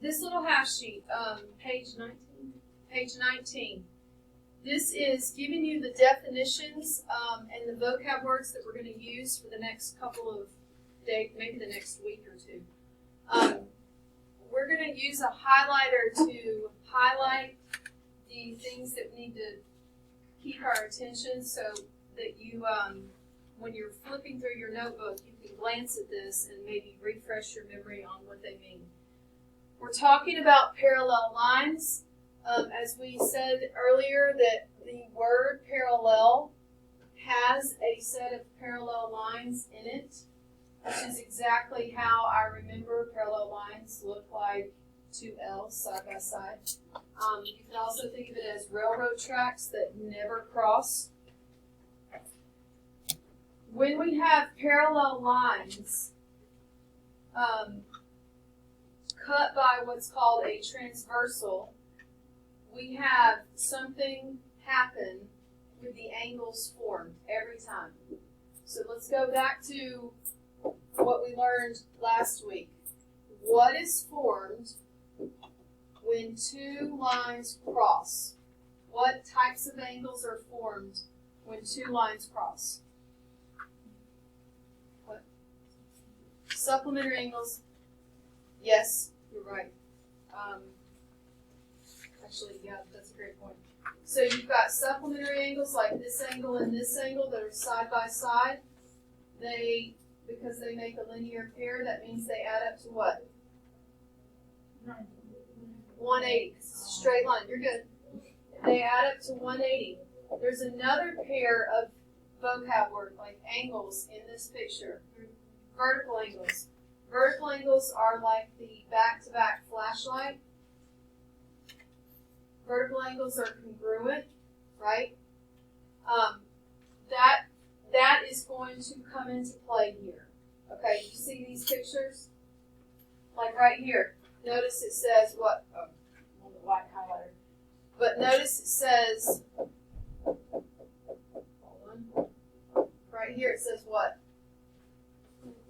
this little half sheet, page 19. Page 19. This is giving you the definitions and the vocab words that we're going to use for the next couple of days, maybe the next week or two. We're going to use a highlighter to highlight the things that we need to keep our attention so that you, when you're flipping through your notebook, you can glance at this and maybe refresh your memory on what they mean. We're talking about parallel lines. As we said earlier, that the word parallel has a set of parallel lines in it, which is exactly how I remember parallel lines look like two L's side by side. You can also think of it as railroad tracks that never cross. When we have parallel lines cut by what's called a transversal, we have something happen with the angles formed every time. So let's go back to what we learned last week. What is formed when two lines cross? What types of angles are formed when two lines cross? What? Supplementary angles. Yes, you're right. Actually, yeah, that's a great point. So you've got supplementary angles like this angle and this angle that are side by side. Because they make a linear pair, that means they add up to what? 180. Straight line. You're good. They add up to 180. There's another pair of vocab words like angles in this picture. Vertical angles. Vertical angles are like the back-to-back flashlight. Vertical angles are congruent, right? That is going to come into play here. Okay, you see these pictures? Like right here. Notice it says what? Oh, on the white highlighter. But notice it says, hold on. Right here it says what?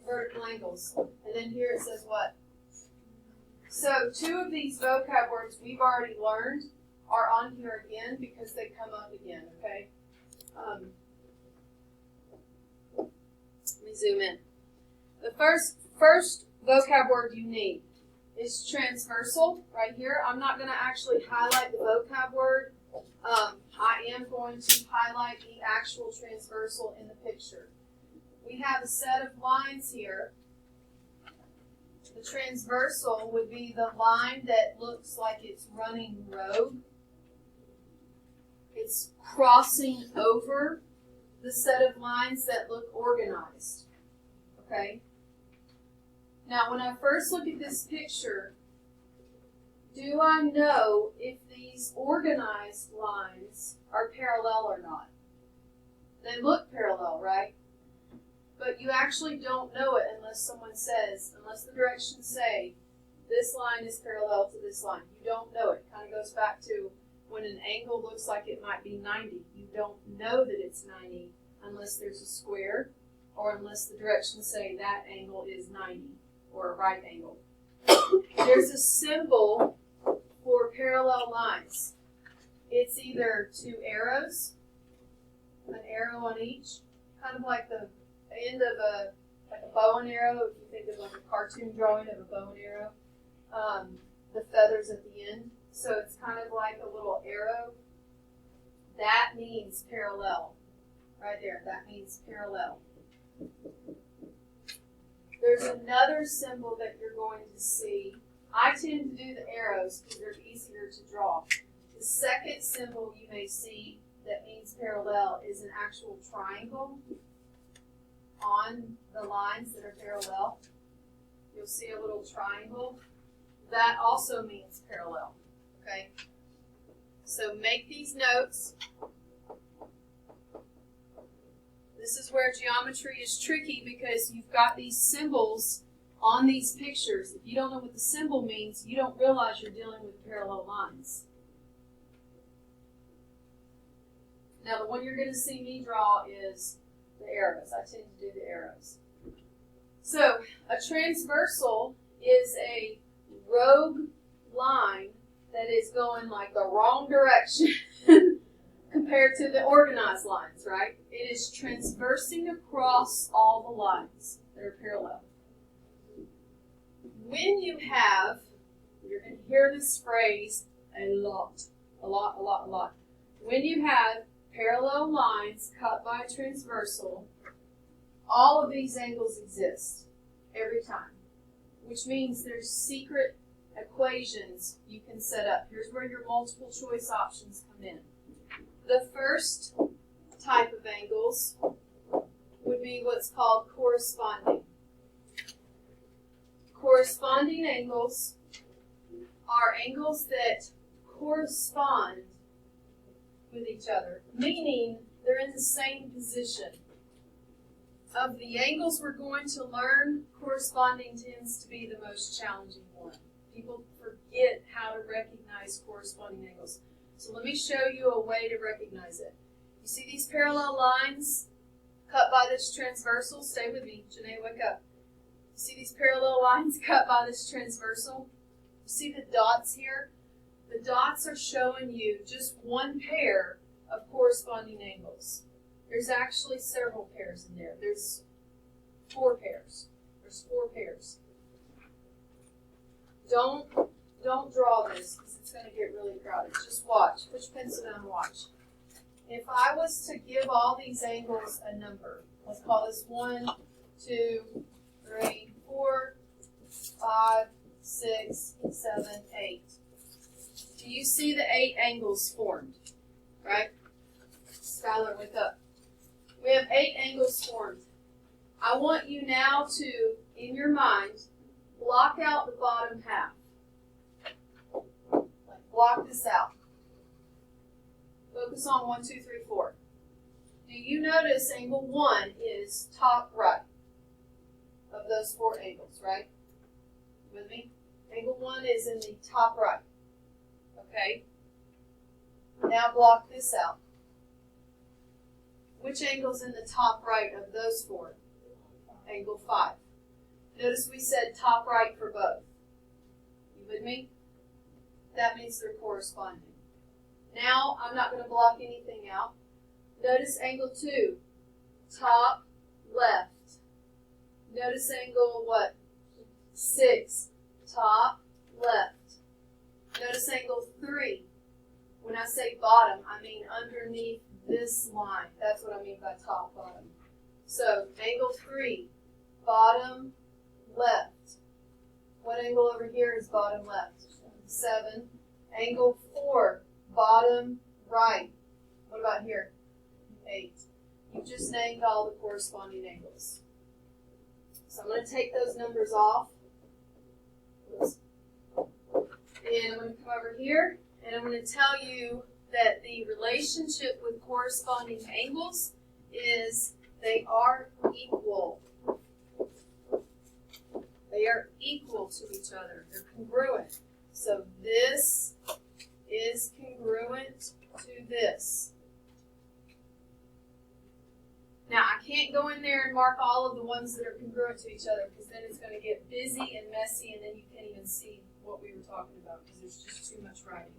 Vertical angles. And then here it says what? So two of these vocab words we've already learned are on here again because they come up again, okay? Let me zoom in. The first vocab word you need is transversal, right here. I'm not going to actually highlight the vocab word. I am going to highlight the actual transversal in the picture. We have a set of lines here. The transversal would be the line that looks like it's running rogue. It's crossing over the set of lines that look organized. Okay? Now, when I first look at this picture, do I know if these organized lines are parallel or not? They look parallel, right? But you actually don't know it unless someone says, unless the directions say, this line is parallel to this line. You don't know it. It kind of goes back to when an angle looks like it might be 90. You don't know that it's 90 unless there's a square or unless the directions say that angle is 90 or a right angle. There's a symbol for parallel lines. It's either two arrows, an arrow on each, kind of like the end of a bow and arrow, if you think of like a cartoon drawing of a bow and arrow, the feathers at the end. So it's kind of like a little arrow. That means parallel. Right there, that means parallel. There's another symbol that you're going to see. I tend to do the arrows because they're easier to draw. The second symbol you may see that means parallel is an actual triangle on the lines that are parallel. You'll see a little triangle. That also means parallel. Okay? So make these notes. This is where geometry is tricky because you've got these symbols on these pictures. If you don't know what the symbol means, you don't realize you're dealing with parallel lines. Now, the one you're going to see me draw is the arrows. I tend to do the arrows. So, a transversal is a rogue wrong direction compared to the organized lines, right? It is transversing across all the lines that are parallel. When you have, you're going to hear this phrase a lot. When you have parallel lines cut by a transversal, all of these angles exist every time, which means there's secret equations you can set up. Here's where your multiple choice options come in. The first type of angles would be what's called corresponding. Corresponding angles are angles that correspond with each other, meaning they're in the same position. Of the angles we're going to learn, corresponding tends to be the most challenging one. People forget how to recognize corresponding angles. So let me show you a way to recognize it. You see these parallel lines cut by this transversal? Stay with me. Janae, wake up. You see these parallel lines cut by this transversal? You see the dots here? The dots are showing you just one pair of corresponding angles. There's actually several pairs in there. There's 4 pairs. There's 4 pairs. Don't draw this because it's going to get really crowded. Just watch. Put your pencil down and watch. If I was to give all these angles a number, let's call this 1, 2, 3, 4, 5, 6, 7, 8. Do you see the 8 angles formed? Right? Skylar, wake up. We have 8 angles formed. I want you now to, in your mind, block out the bottom half. Like block this out. Focus on 1, 2, 3, 4. Do you notice angle 1 is top right of those 4 angles, right? With me? Angle 1 is in the top right. Okay? Now block this out. Which angle's in the top right of those 4? Angle 5. Notice we said top right for both. You with me? That means they're corresponding. Now, I'm not going to block anything out. Notice angle 2, top left. Notice angle what? 6, top left. Notice angle 3. When I say bottom, I mean underneath this line. That's what I mean by top, bottom. So, angle 3, bottom left. What angle over here is bottom left? 7. Angle 4, bottom right. What about here? 8. You've just named all the corresponding angles. So I'm going to take those numbers off. Oops. And I'm going to come over here, and I'm going to tell you that the relationship with corresponding angles is they are equal. They are equal to each other. They're congruent. So this is congruent to this. Now, I can't go in there and mark all of the ones that are congruent to each other because then it's going to get busy and messy and then you can't even see what we were talking about because there's just too much writing.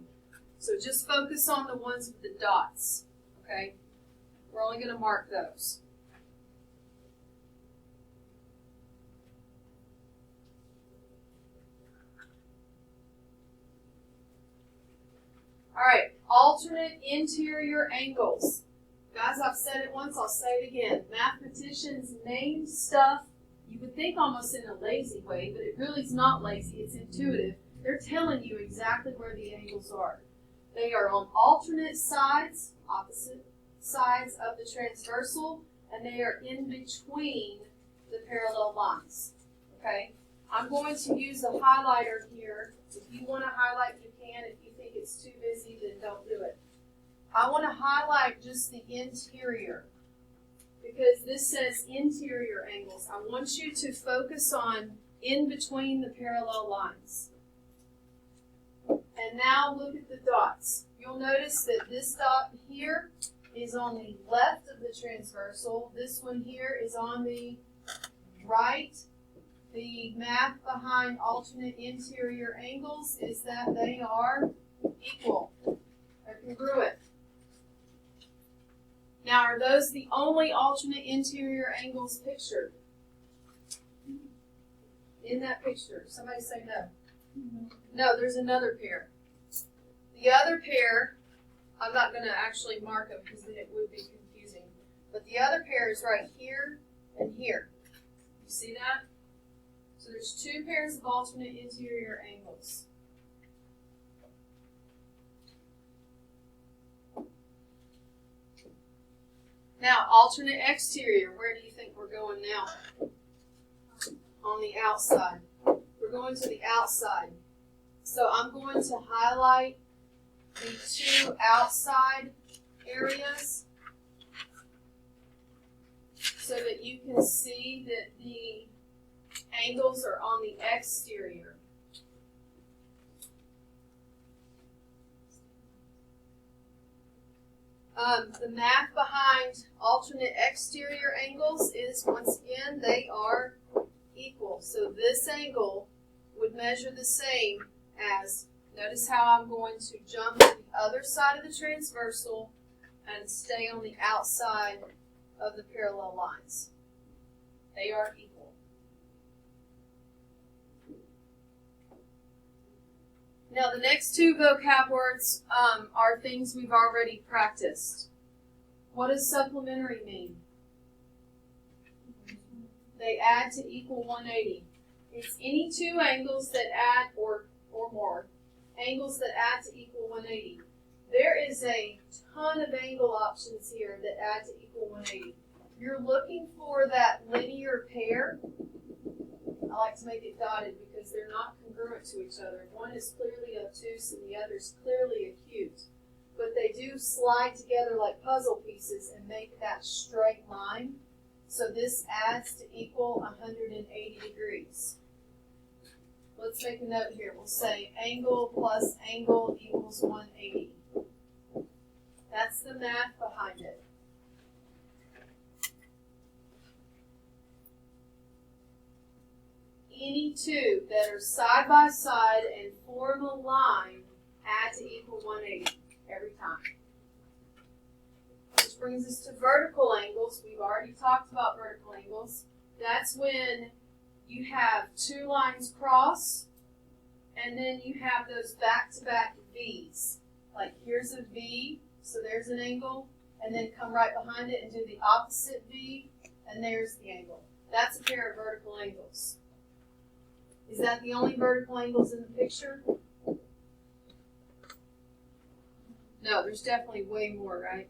So just focus on the ones with the dots, okay? We're only going to mark those. All right, alternate interior angles. Guys, I've said it once, I'll say it again. Mathematicians name stuff, you would think almost in a lazy way, but it really is not lazy, it's intuitive. They're telling you exactly where the angles are. They are on alternate sides, opposite sides of the transversal, and they are in between the parallel lines. Okay? I'm going to use a highlighter here. If you want to highlight, you can. If you think it's too busy, then don't do it. I want to highlight just the interior because this says interior angles. I want you to focus on in between the parallel lines. And now look at the dots. You'll notice that this dot here is on the left of the transversal. This one here is on the right. The math behind alternate interior angles is that they are equal. They're congruent. Now, are those the only alternate interior angles pictured? In that picture? Somebody say no. No, there's another pair. The other pair, I'm not going to actually mark them because then it would be confusing. But the other pair is right here and here. You see that? So there's two pairs of alternate interior angles. Now, alternate exterior, where do you think we're going now? On the outside. We're going to the outside. So I'm going to highlight the two outside areas so that you can see that the angles are on the exterior. The math behind alternate exterior angles is, once again, they are equal. So this angle would measure the same as, notice how I'm going to jump to the other side of the transversal and stay on the outside of the parallel lines. They are equal. Now the next two vocab words are things we've already practiced. What does supplementary mean? They add to equal 180. It's any two angles that add, or more, angles that add to equal 180. There is a ton of angle options here that add to equal 180. You're looking for that linear pair. I like to make it dotted because they're not congruent to each other. One is clearly obtuse and the other is clearly acute. But they do slide together like puzzle pieces and make that straight line. So this adds to equal 180 degrees. Let's make a note here. We'll say angle plus angle equals 180. That's the math behind it. Any two that are side by side and form a line add to equal 180 every time. Which brings us to vertical angles. We've already talked about vertical angles. That's when you have two lines cross and then you have those back-to-back V's. Like here's a V, so there's an angle, and then come right behind it and do the opposite V, and there's the angle. That's a pair of vertical angles. Is that the only vertical angles in the picture? No, there's definitely way more, right?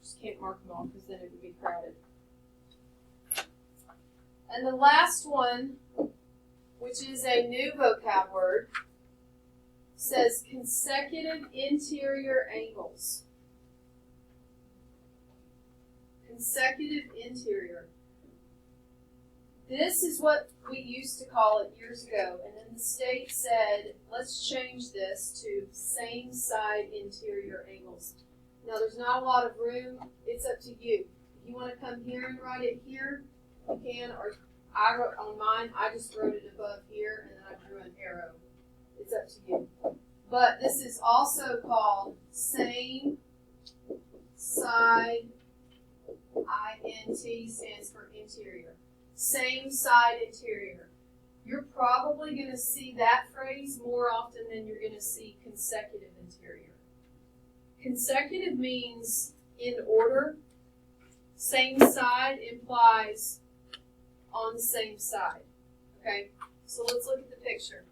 Just can't mark them all because then it would be crowded. And the last one, which is a new vocab word, says consecutive interior angles. Consecutive interior. This is what we used to call it years ago, and then the state said, let's change this to same side interior angles. Now there's not a lot of room, it's up to you. If you want to come here and write it here, you can, or I wrote on mine, I just wrote it above here, and then I drew an arrow. It's up to you. But this is also called same side, INT stands for interior. Same side interior. You're probably going to see that phrase more often than you're going to see consecutive interior. Consecutive means in order. Same side implies on the same side. Okay, so let's look at the picture.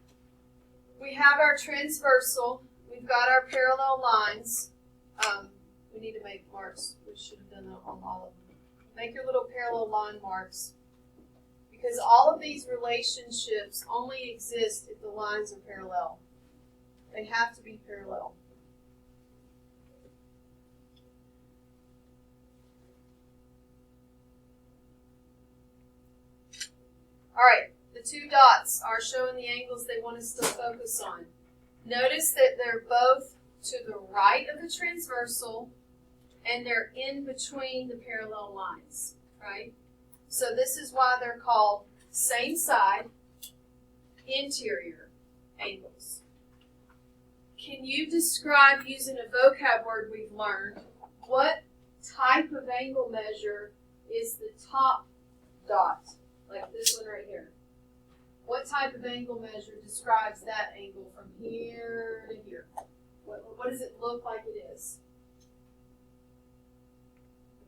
We have our transversal. We've got our parallel lines. We need to make marks. We should have done that on all of them. Make your little parallel line marks. Because all of these relationships only exist if the lines are parallel. They have to be parallel. All right, the two dots are showing the angles they want us to focus on. Notice that they're both to the right of the transversal and they're in between the parallel lines, right? So this is why they're called same side interior angles. can you describe, using a vocab word we've learned, what type of angle measure is the top dot, like this one right here? What type of angle measure describes that angle from here to here? What does it look like it is?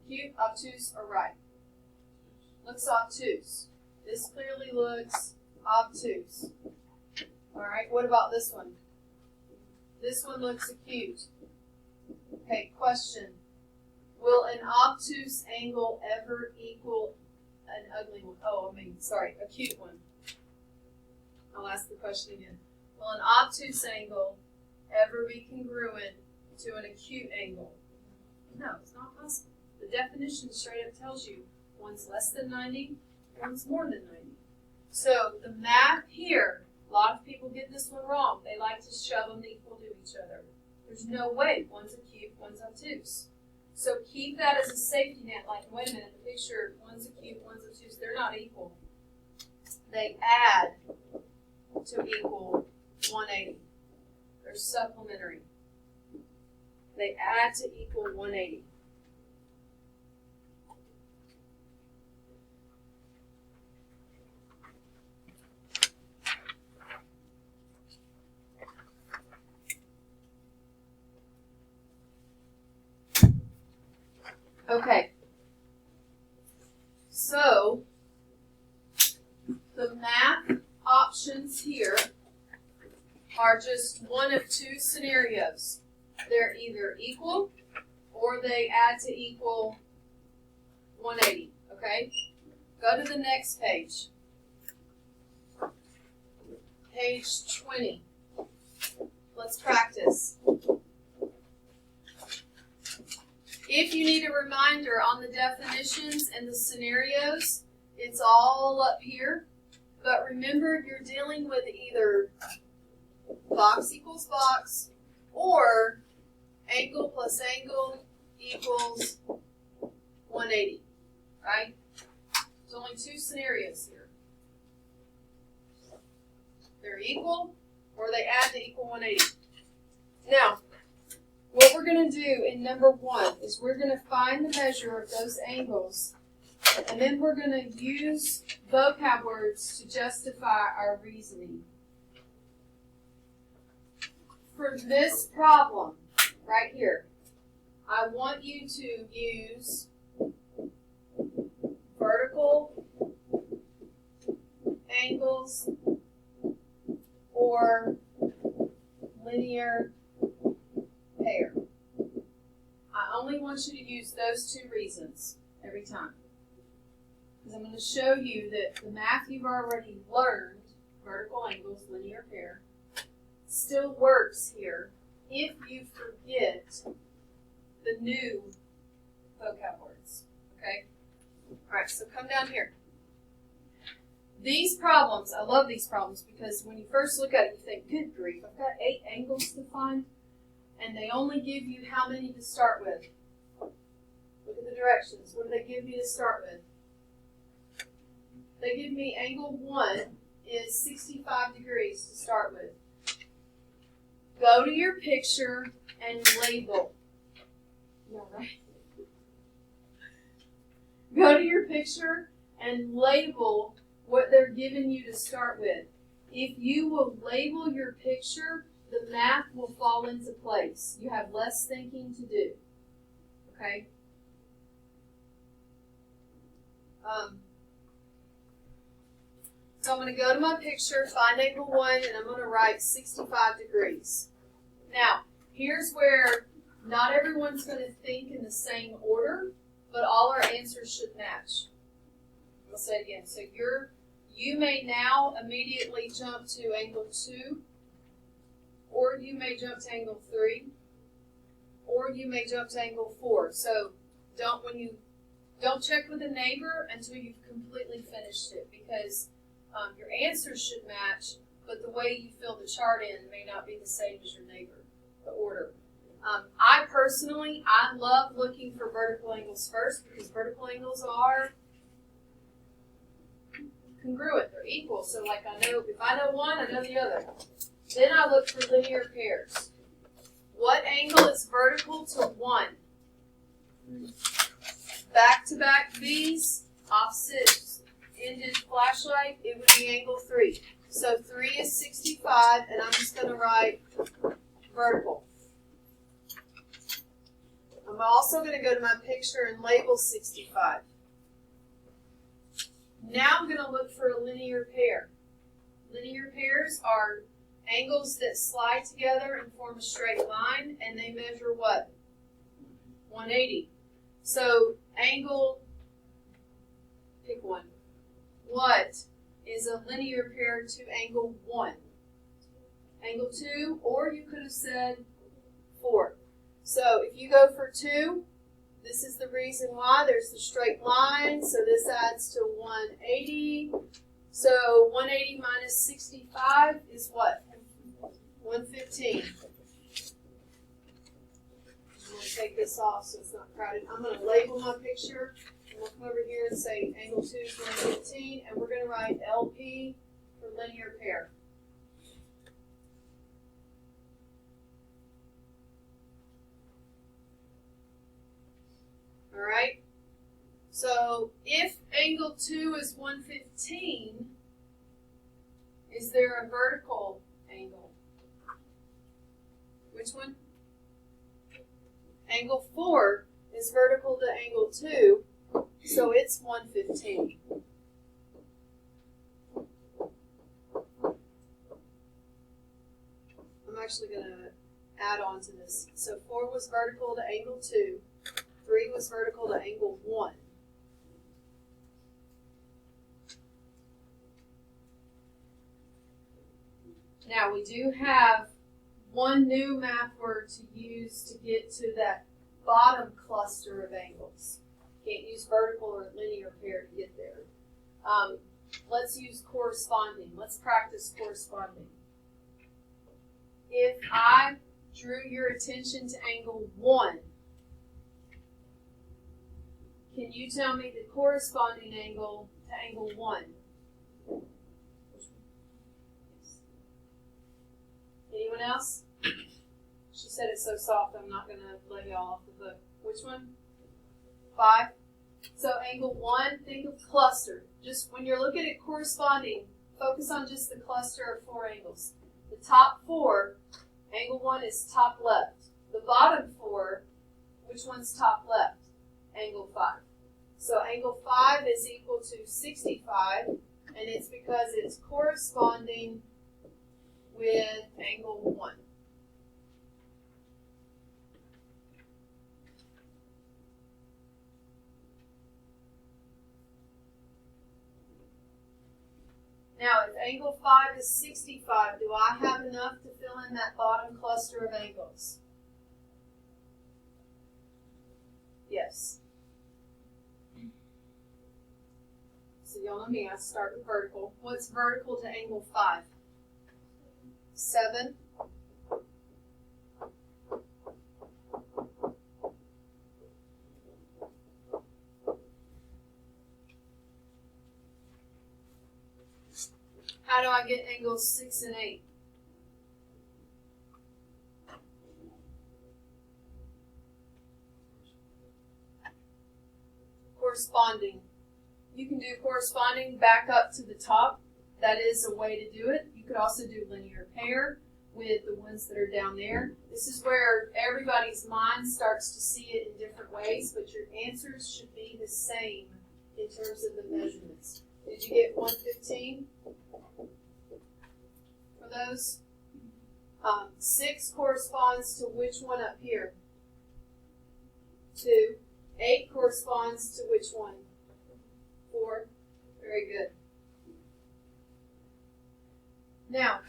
Acute, obtuse, or right? Looks obtuse. This clearly looks obtuse. All right, what about this one? This one looks acute. Okay, question. Will an obtuse angle ever equal an ugly one? Acute one. I'll ask the question again. Will an obtuse angle ever be congruent to an acute angle? No, it's not possible. The definition straight up tells you one's less than 90, one's more than 90. So the math here, a lot of people get this one wrong. They like to shove them equal to each other. There's no way. One's acute, one's obtuse. So keep that as a safety net. Like, wait a minute, the picture, one's acute, one's obtuse. They're not equal. They add to equal 180. They're supplementary. They add to equal 180. Okay, so the math options here are just one of two scenarios. They're either equal or they add to equal 180, okay? Go to the next page. Page 20. Let's practice. If you need a reminder on the definitions and the scenarios, it's all up here. But remember, you're dealing with either box equals box or angle plus angle equals 180, right? There's only two scenarios here. They're equal or they add to equal 180. Now, what we're going to do in number 1 is we're going to find the measure of those angles, and then we're going to use vocab words to justify our reasoning. For this problem right here, I want you to use vertical angles or linear pair. I only want you to use those two reasons every time. Because I'm going to show you that the math you've already learned, vertical angles, linear pair, still works here if you forget the new vocab words. Okay? Alright, so come down here. These problems, I love these problems because when you first look at it, you think, good grief, I've got 8 angles to find. And they only give you how many to start with? Look at the directions. What do they give me to start with? They give me angle 1 is 65 degrees to start with. Go to your picture and label. Yeah, right? Go to your picture and label what they're giving you to start with. If you will label your picture, the math will fall into place. You have less thinking to do. Okay? So I'm going to go to my picture, find angle 1, and I'm going to write 65 degrees. Now, here's where not everyone's going to think in the same order, but all our answers should match. I'll say it again. So you may now immediately jump to angle 2, or you may jump to angle 3, or you may jump to angle 4. So don't check with a neighbor until you've completely finished it, because your answers should match, but the way you fill the chart in may not be the same as your neighbor, the order. I personally, I love looking for vertical angles first, because vertical angles are congruent, they're equal. So like if I know one, I know the other. Then I look for linear pairs. What angle is vertical to 1? Back-to-back V's, opposite-ended flashlight, it would be angle 3. So 3 is 65, and I'm just going to write vertical. I'm also going to go to my picture and label 65. Now I'm going to look for a linear pair. Linear pairs are angles that slide together and form a straight line, and they measure what? 180. So angle, pick one. What is a linear pair to angle 1? Angle 2, or you could have said 4. So if you go for 2, this is the reason why. There's the straight line, so this adds to 180. So 180 minus 65 is what? 115. I'm going to take this off so it's not crowded. I'm going to label my picture. And we'll come over here and say angle 2 is 115, and we're going to write LP for linear pair. All right? So if angle 2 is 115, is there a vertical angle? Which one? Angle 4 is vertical to angle 2, so it's 115. I'm actually going to add on to this. So 4 was vertical to angle 2, 3 was vertical to angle 1. Now we do have one new math word to use to get to that bottom cluster of angles. Can't use vertical or linear pair to get there. Let's use corresponding. Let's practice corresponding. If I drew your attention to angle 1, can you tell me the corresponding angle to angle 1? Anyone else? She said it's so soft, I'm not going to let y'all off the hook. Which one? 5. So angle 1, think of cluster. Just when you're looking at corresponding, focus on just the cluster of 4 angles. The top 4, angle 1 is top left. The bottom 4, which one's top left? Angle 5. So angle 5 is equal to 65, and it's because it's corresponding with angle 1. Now, if angle 5 is 65, do I have enough to fill in that bottom cluster of angles? Yes. So y'all know me, I start with vertical. What's vertical to angle 5? 7. How do I get angles 6 and 8? Corresponding. You can do corresponding back up to the top. That is a way to do it. You could also do linear pair with the ones that are down there. This is where everybody's mind starts to see it in different ways, but your answers should be the same in terms of the measurements. Did you get 115 for those? 6 corresponds to which one up here? 2. 8 corresponds to which one? 4. Very good. Now,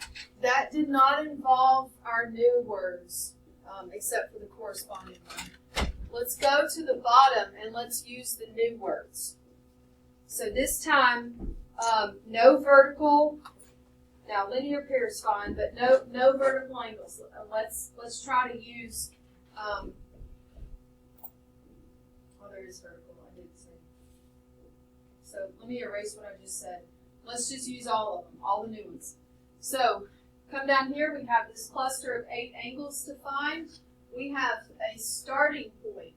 that did not involve our new words, except for the corresponding one. Let's go to the bottom and let's use the new words. So this time, no vertical. Now, linear pair is fine, but no vertical angles. Let's try to use. Oh, there is vertical. I did say. So let me erase what I just said. Let's just use all of them, all the new ones. So Come down here, we have this cluster of 8 angles to find. We have a starting point.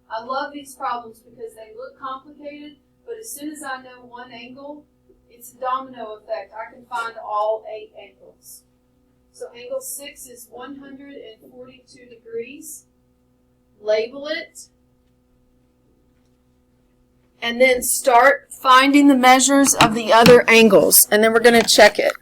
I love these problems because they look complicated, but as soon as I know one angle, it's a domino effect. I can find all 8 angles. So angle 6 is 142 degrees. Label it. And then start finding the measures of the other angles. And then we're going to check it.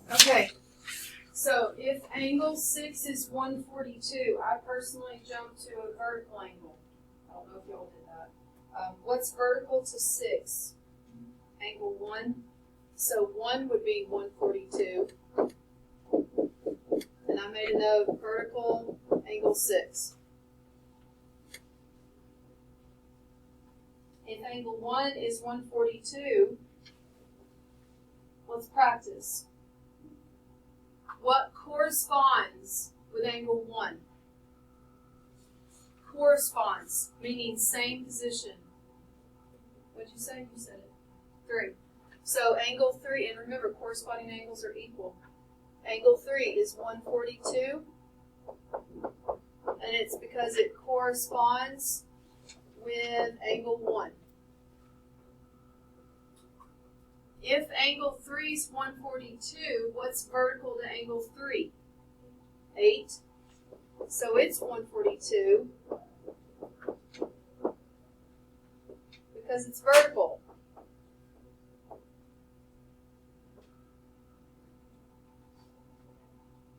Okay, so if angle 6 is 142, I personally jump to a vertical angle. I don't know if y'all did that. What's vertical to 6? Angle 1. So 1 would be 142. And I made a note, vertical, angle 6. If angle 1 is 142, let's practice. What corresponds with angle 1? Corresponds, meaning same position. What'd you say? You said it. 3. So angle 3, and remember, corresponding angles are equal. Angle 3 is 142, and it's because it corresponds with angle 1. If angle 3 is 142, what's vertical to angle 3? 8. So it's 142 because it's vertical.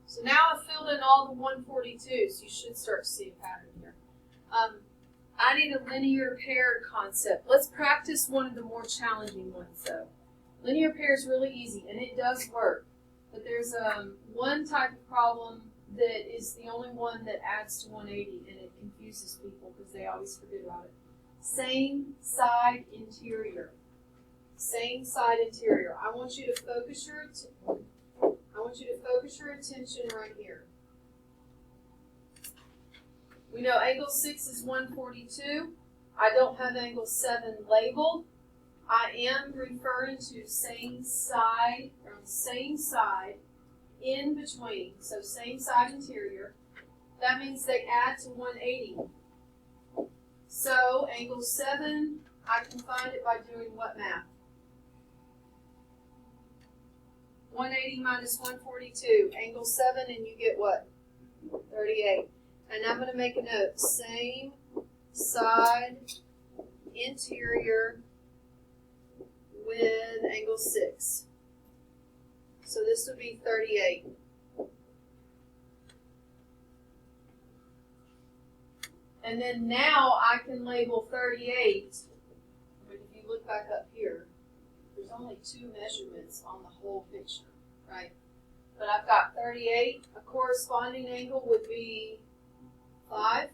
So now I've filled in all the 142s. You should start to see a pattern here. I need a linear pair concept. Let's practice one of the more challenging ones, though. Linear pair is really easy, and it does work. But there's one type of problem that is the only one that adds to 180, and it confuses people because they always forget about it. Same side interior. Same side interior. I want you to focus your attention right here. We know angle 6 is 142. I don't have angle 7 labeled. I am referring to same side from same side in between. So same side interior. That means they add to 180. So angle 7, I can find it by doing what math? 180 minus 142. Angle 7, and you get what? 38. And I'm going to make a note. Same side interior with angle 6. So this would be 38. And then now I can label 38, but if you look back up here, there's only 2 measurements on the whole picture, right? But I've got 38. A corresponding angle would be 5.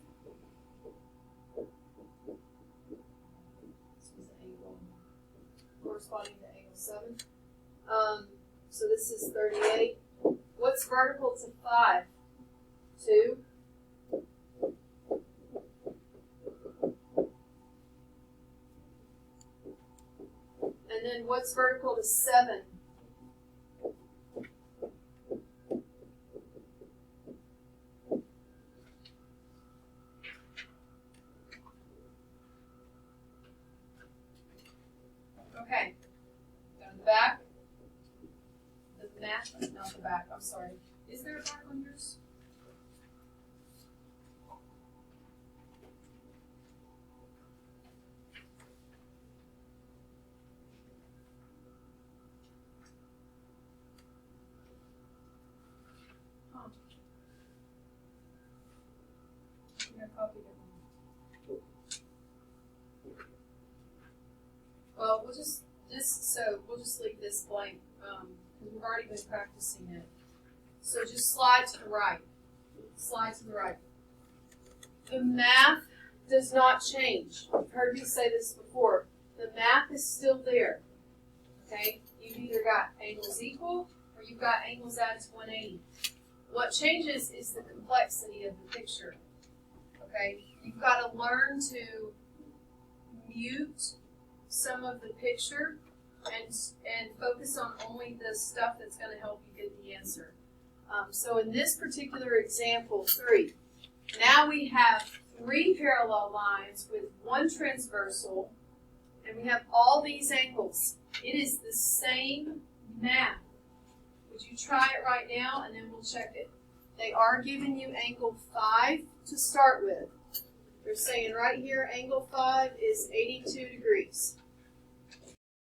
Corresponding to angle 7. So this is 38. What's vertical to 5? 2. And then what's vertical to 7? 'Back? Not the back, I'm sorry. Is there a back on yours? Huh. I think I copied it wrong. Well, we'll just leave this blank. We've already been practicing it. So just slide to the right. Slide to the right. The math does not change. You've heard me say this before. The math is still there. Okay? You've either got angles equal or you've got angles at 180. What changes is the complexity of the picture. Okay? You've got to learn to mute some of the picture and focus on only the stuff that's going to help you get the answer. So in this particular example, 3, now we have 3 parallel lines with 1 transversal, and we have all these angles. It is the same math. Would you try it right now, and then we'll check it. They are giving you angle 5 to start with. They're saying right here, angle 5 is 82 degrees.